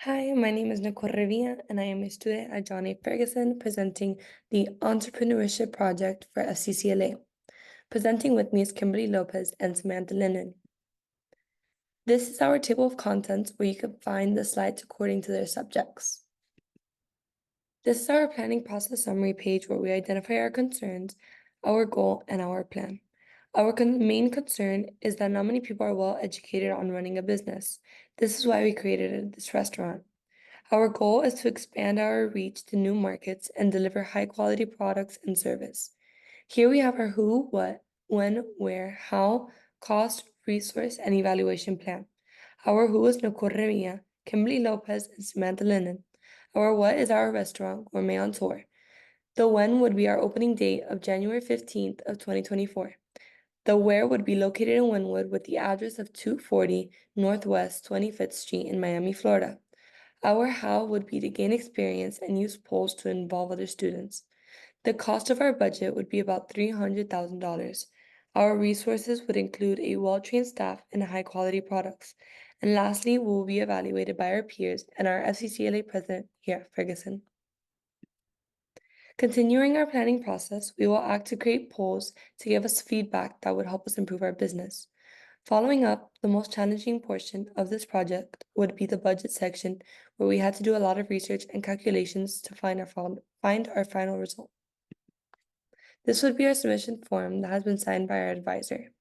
Hi, my name is Nicole Revilla, and I am a student at John A. Ferguson presenting the Entrepreneurship Project for FCCLA. Presenting with me is Kimberly Lopez and Samantha Lennon. This is our table of contents where you can find the slides according to their subjects. This is our planning process summary page where we identify our concerns, our goal, and our plan. Our main concern is that not many people are well educated on running a business. This is why we created this restaurant. Our goal is to expand our reach to new markets and deliver high-quality products and service. Here we have our who, what, when, where, how, cost, resource, and evaluation plan. Our who is Nicole Revilla, Kimberly Lopez, and Samantha Lennon. Our what is our restaurant, Gourmet on Tour. The when would be our opening date of January 15th of 2024. The where would be located in Wynwood with the address of 240 Northwest 25th Street in Miami, Florida. Our how would be to gain experience and use polls to involve other students. The cost of our budget would be about $300,000. Our resources would include a well-trained staff and high-quality products. And lastly, we will be evaluated by our peers and our FCCLA president here at Ferguson. Continuing our planning process, we will act to create polls to give us feedback that would help us improve our business. Following up, the most challenging portion of this project would be the budget section, where we had to do a lot of research and calculations to find our final result. This would be our submission form that has been signed by our advisor.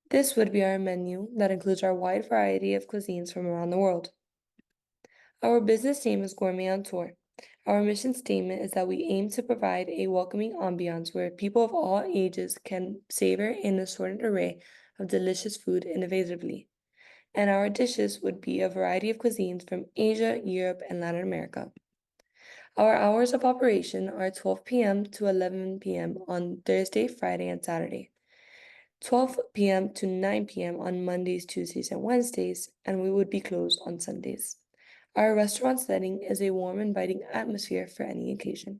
This would be our menu that includes our wide variety of cuisines from around the world. Our business name is Gourmet on Tour. Our mission statement is that we aim to provide a welcoming ambiance where people of all ages can savor an assorted array of delicious food innovatively. And our dishes would be a variety of cuisines from Asia, Europe, and Latin America. Our hours of operation are 12 p.m. to 11 p.m. on Thursday, Friday, and Saturday, 12 p.m. to 9 p.m. on Mondays, Tuesdays, and Wednesdays, and we would be closed on Sundays. Our restaurant setting is a warm, inviting atmosphere for any occasion.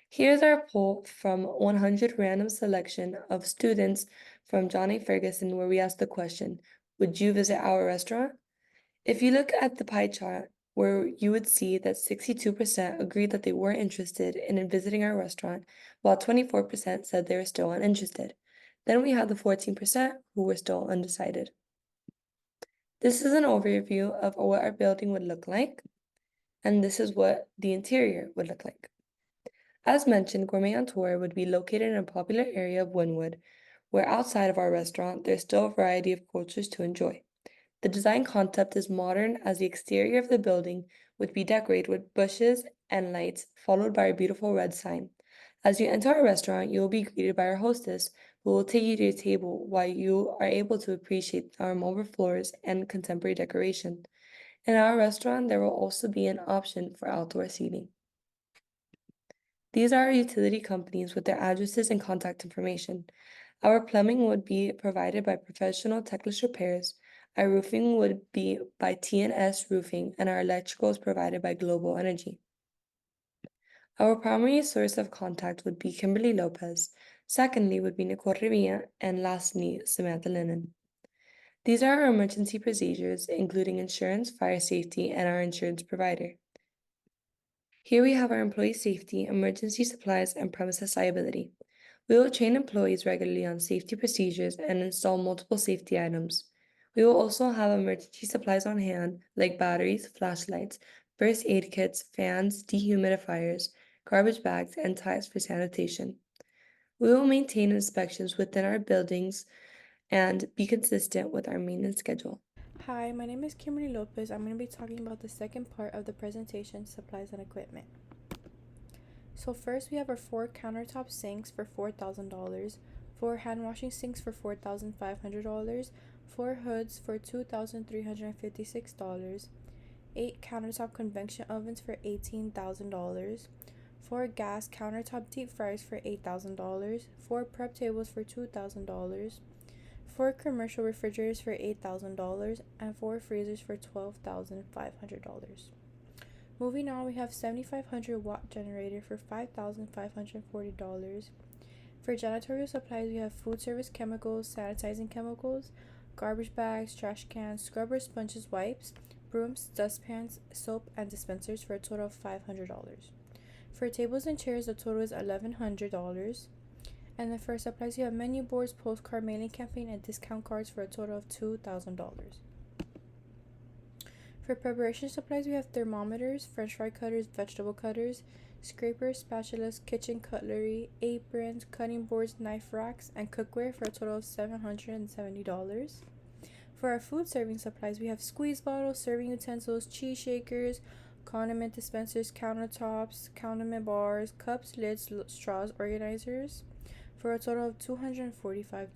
Here's our poll from 100 random selection of students from John A. Ferguson, where we asked the question, would you visit our restaurant? If you look at the pie chart, where you would see that 62% agreed that they were interested in visiting our restaurant, while 24% said they were still uninterested. Then we have the 14% who were still undecided. This is an overview of what our building would look like, and this is what the interior would look like. As mentioned, Gourmet on Tour would be located in a popular area of Wynwood, where outside of our restaurant, there's still a variety of cultures to enjoy. The design concept is modern, as the exterior of the building would be decorated with bushes and lights, followed by a beautiful red sign. As you enter our restaurant, you will be greeted by our hostess, who will take you to your table while you are able to appreciate our marble floors and contemporary decoration. In our restaurant, there will also be an option for outdoor seating. These are our utility companies with their addresses and contact information. Our plumbing would be provided by Professional Techless Repairs. Our roofing would be by T&S Roofing, and our electrical is provided by Global Energy. Our primary source of contact would be Kimberly Lopez. Secondly would be Nicole Revilla, and lastly, Samantha Lennon. These are our emergency procedures, including insurance, fire safety, and our insurance provider. Here we have our employee safety, emergency supplies, and premises liability. We will train employees regularly on safety procedures and install multiple safety items. We will also have emergency supplies on hand, like batteries, flashlights, first aid kits, fans, dehumidifiers, garbage bags, and ties for sanitation. We will maintain inspections within our buildings and be consistent with our maintenance schedule. Hi, my name is Kimberly Lopez. I'm going to be talking about the second part of the presentation, supplies and equipment. So first we have our 4 countertop sinks for $4,000, 4 hand washing sinks for $4,500, 4 hoods for $2,356, 8 countertop convection ovens for $18,000, 4 gas countertop deep fryers for $8,000, 4 prep tables for $2,000, 4 commercial refrigerators for $8,000, and 4 freezers for $12,500. Moving on, we have 7,500 watt generator for $5,540. For janitorial supplies, we have food service chemicals, sanitizing chemicals, garbage bags, trash cans, scrubbers, sponges, wipes, brooms, dustpans, soap, and dispensers for a total of $500. For tables and chairs, the total is $1,100. And then for supplies, you have menu boards, postcard mailing campaign, and discount cards for a total of $2,000. For preparation supplies, we have thermometers, french fry cutters, vegetable cutters, scrapers, spatulas, kitchen cutlery, aprons, cutting boards, knife racks, and cookware for a total of $770. For our food serving supplies, we have squeeze bottles, serving utensils, cheese shakers, condiment dispensers, countertops, condiment bars, cups, lids, straws, organizers for a total of $245.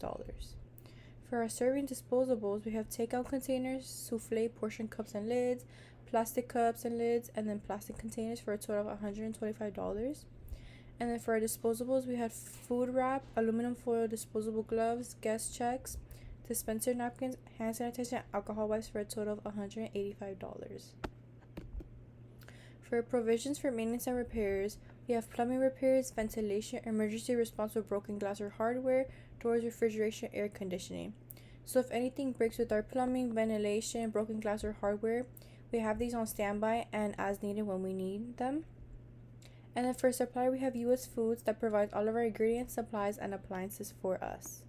For our serving disposables, we have takeout containers, souffle portion cups and lids, plastic cups and lids, and then plastic containers for a total of $125. And then for our disposables, we had food wrap, aluminum foil disposable gloves, guest checks, dispenser napkins, hand sanitizer, and alcohol wipes for a total of $185. For provisions for maintenance and repairs, we have plumbing repairs, ventilation, emergency response with broken glass or hardware, doors, refrigeration, air conditioning. So if anything breaks with our plumbing, ventilation, broken glass, or hardware, we have these on standby and as needed when we need them. And then for supply, we have U.S. Foods that provides all of our ingredients, supplies, and appliances for us.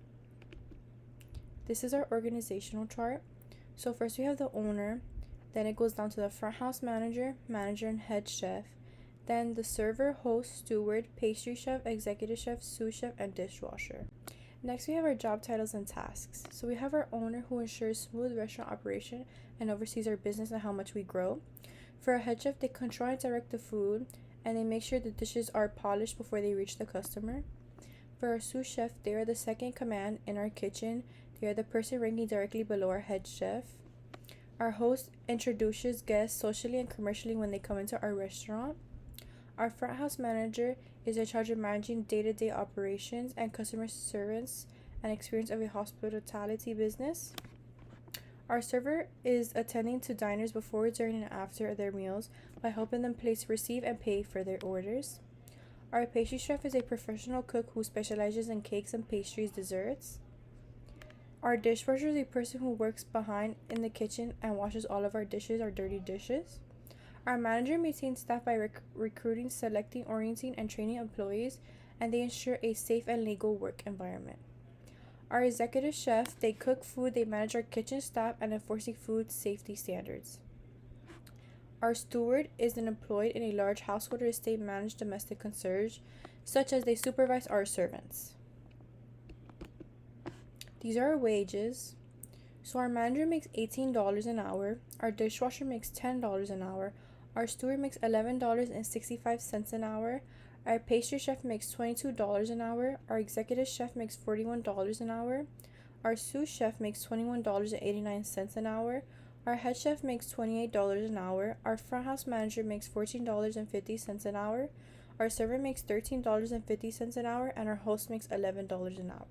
This is our organizational chart. So first we have the owner, then it goes down to the front house manager, and head chef, then the server, host, steward, pastry chef, executive chef, sous chef, and dishwasher. Next we have our job titles and tasks. So we have our owner, who ensures smooth restaurant operation and oversees our business and how much we grow. For our head chef, they control and direct the food, and they make sure the dishes are polished before they reach the customer. For our sous chef, they are the second command in our kitchen. They are the person ranking directly below our head chef. Our host introduces guests socially and commercially when they come into our restaurant. Our front house manager is in charge of managing day-to-day operations and customer service and experience of a hospitality business. Our server is attending to diners before, during, and after their meals by helping them place, receive, and pay for their orders. Our pastry chef is a professional cook who specializes in cakes and pastries, desserts. Our dishwasher is a person who works behind in the kitchen and washes all of our dishes, our dirty dishes. Our manager maintains staff by recruiting, selecting, orienting, and training employees, and they ensure a safe and legal work environment. Our executive chef, they cook food, they manage our kitchen staff, and enforcing food safety standards. Our steward is an employed in a large household or estate-managed domestic concierge, such as they supervise our servants. These are our wages. So our manager makes $18 an hour, our dishwasher makes $10 an hour, our steward makes $11.65 an hour, our pastry chef makes $22 an hour, our executive chef makes $41 an hour, our sous chef makes $21.89 an hour, our head chef makes $28 an hour, our front house manager makes $14.50 an hour, our server makes $13.50 an hour, and our host makes $11 an hour.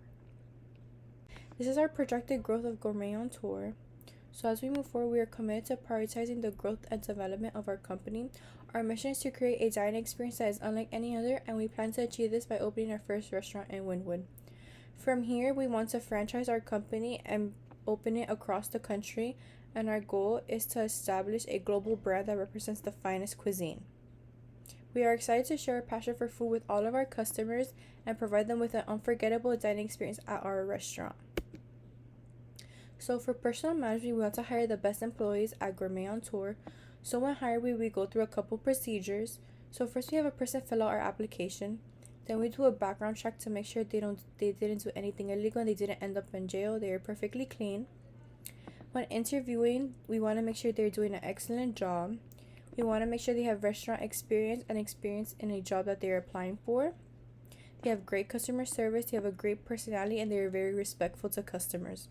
This is our projected growth of Gourmet on Tour. So as we move forward, we are committed to prioritizing the growth and development of our company. Our mission is to create a dining experience that is unlike any other, and we plan to achieve this by opening our first restaurant in Wynwood. From here, we want to franchise our company and open it across the country, and our goal is to establish a global brand that represents the finest cuisine. We are excited to share our passion for food with all of our customers and provide them with an unforgettable dining experience at our restaurant. So for personal management, we want to hire the best employees at Gourmet on Tour. So when hiring, we go through a couple procedures. So first we have a person fill out our application. Then we do a background check to make sure they didn't do anything illegal and they didn't end up in jail. They are perfectly clean. When interviewing, we want to make sure they're doing an excellent job. We want to make sure they have restaurant experience and experience in a job that they're applying for. They have great customer service, they have a great personality, and they are very respectful to customers.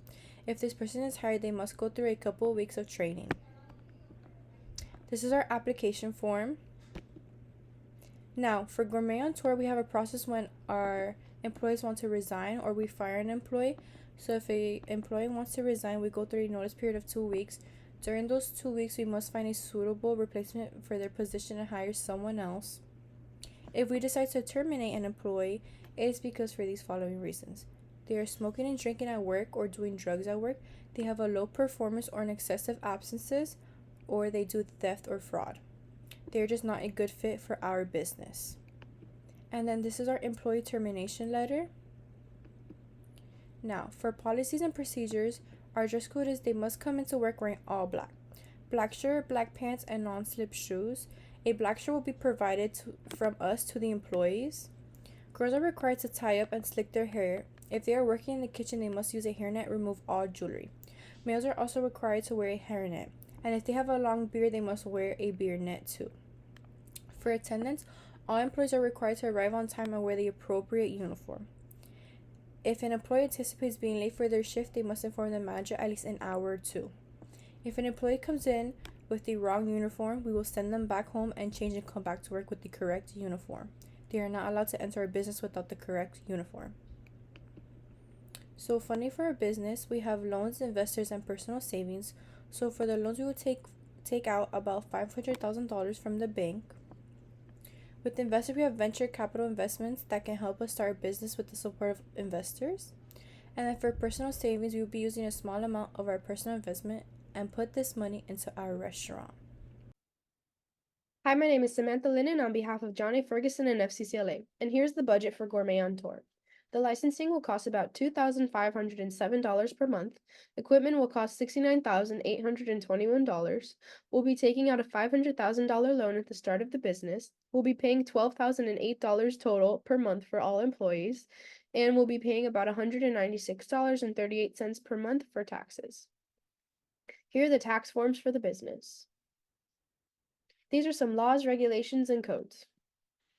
If this person is hired, they must go through a couple of weeks of training. This is our application form. Now, for Gourmet on Tour, we have a process when our employees want to resign or we fire an employee. So if an employee wants to resign, we go through a notice period of 2 weeks. During those 2 weeks, we must find a suitable replacement for their position and hire someone else. If we decide to terminate an employee, it is because for these following reasons. They are smoking and drinking at work or doing drugs at work. They have a low performance or an excessive absences, or they do theft or fraud. They're just not a good fit for our business. And then this is our employee termination letter. Now, for policies and procedures, our dress code is they must come into work wearing all black. Black shirt, black pants, and non-slip shoes. A black shirt will be provided from us to the employees. Girls are required to tie up and slick their hair. If they are working in the kitchen, they must use a hairnet, remove all jewelry. Males are also required to wear a hairnet, and if they have a long beard, they must wear a beard net too. For attendance, all employees are required to arrive on time and wear the appropriate uniform. If an employee anticipates being late for their shift, they must inform the manager at least an hour or two. If an employee comes in with the wrong uniform, we will send them back home and change and come back to work with the correct uniform. They are not allowed to enter our business without the correct uniform. So funding for our business, we have loans, investors, and personal savings. So for the loans, we will take out about $500,000 from the bank. With investors, we have venture capital investments that can help us start a business with the support of investors. And then for personal savings, we will be using a small amount of our personal investment and put this money into our restaurant. Hi, my name is Samantha Lennon on behalf of John A. Ferguson and FCCLA, and here's the budget for Gourmet on Tour. The licensing will cost about $2,507 per month. Equipment will cost $69,821. We'll be taking out a $500,000 loan at the start of the business. We'll be paying $12,008 total per month for all employees, and we'll be paying about $196.38 per month for taxes. Here are the tax forms for the business. These are some laws, regulations, and codes.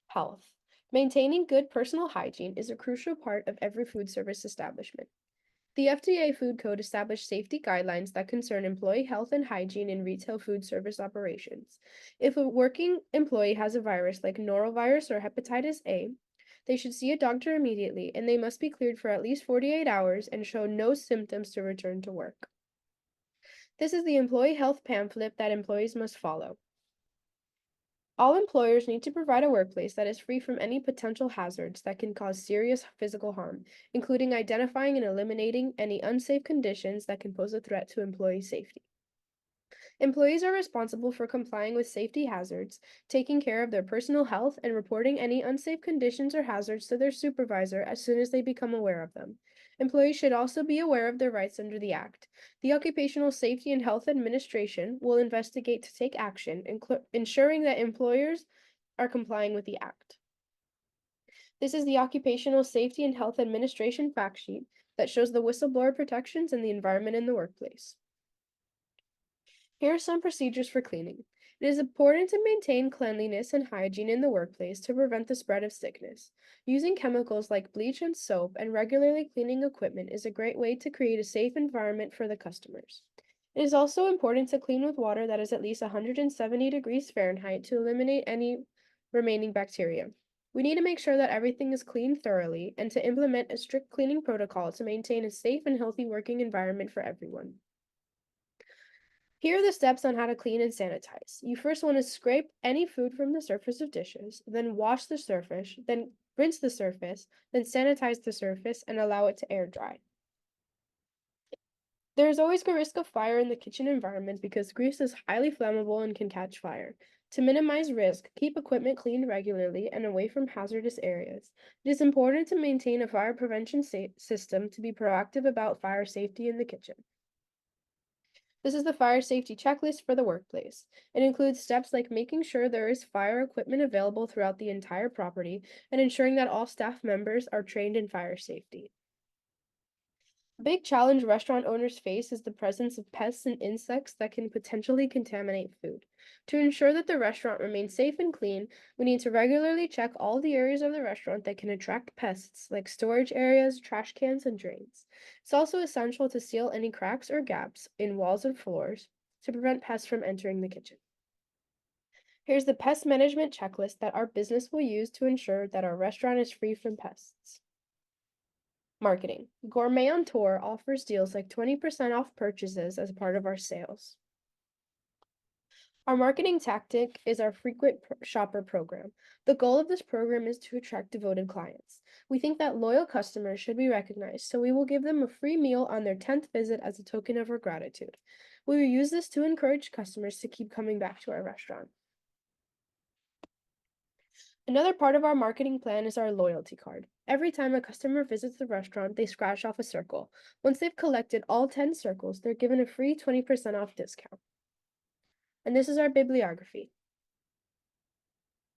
Health. Maintaining good personal hygiene is a crucial part of every food service establishment. The FDA Food Code established safety guidelines that concern employee health and hygiene in retail food service operations. If a working employee has a virus like norovirus or hepatitis A, they should see a doctor immediately, and they must be cleared for at least 48 hours and show no symptoms to return to work. This is the employee health pamphlet that employees must follow. All employers need to provide a workplace that is free from any potential hazards that can cause serious physical harm, including identifying and eliminating any unsafe conditions that can pose a threat to employee safety. Employees are responsible for complying with safety hazards, taking care of their personal health, and reporting any unsafe conditions or hazards to their supervisor as soon as they become aware of them. Employees should also be aware of their rights under the Act. The Occupational Safety and Health Administration will investigate to take action, ensuring that employers are complying with the Act. This is the Occupational Safety and Health Administration fact sheet that shows the whistleblower protections and the environment in the workplace. Here are some procedures for cleaning. It is important to maintain cleanliness and hygiene in the workplace to prevent the spread of sickness. Using chemicals like bleach and soap and regularly cleaning equipment is a great way to create a safe environment for the customers. It is also important to clean with water that is at least 170 degrees Fahrenheit to eliminate any remaining bacteria. We need to make sure that everything is cleaned thoroughly and to implement a strict cleaning protocol to maintain a safe and healthy working environment for everyone. Here are the steps on how to clean and sanitize. You first want to scrape any food from the surface of dishes, then wash the surface, then rinse the surface, then sanitize the surface and allow it to air dry. There is always a risk of fire in the kitchen environment because grease is highly flammable and can catch fire. To minimize risk, keep equipment cleaned regularly and away from hazardous areas. It is important to maintain a fire prevention system to be proactive about fire safety in the kitchen. This is the fire safety checklist for the workplace. It includes steps like making sure there is fire equipment available throughout the entire property and ensuring that all staff members are trained in fire safety. A big challenge restaurant owners face is the presence of pests and insects that can potentially contaminate food. To ensure that the restaurant remains safe and clean, we need to regularly check all the areas of the restaurant that can attract pests, like storage areas, trash cans, and drains. It's also essential to seal any cracks or gaps in walls and floors to prevent pests from entering the kitchen. Here's the pest management checklist that our business will use to ensure that our restaurant is free from pests. Marketing. Gourmet on Tour offers deals like 20% off purchases as part of our sales. Our marketing tactic is our frequent shopper program. The goal of this program is to attract devoted clients. We think that loyal customers should be recognized, so we will give them a free meal on their 10th visit as a token of our gratitude. We will use this to encourage customers to keep coming back to our restaurant. Another part of our marketing plan is our loyalty card. Every time a customer visits the restaurant, they scratch off a circle. Once they've collected all 10 circles, they're given a free 20% off discount. And this is our bibliography.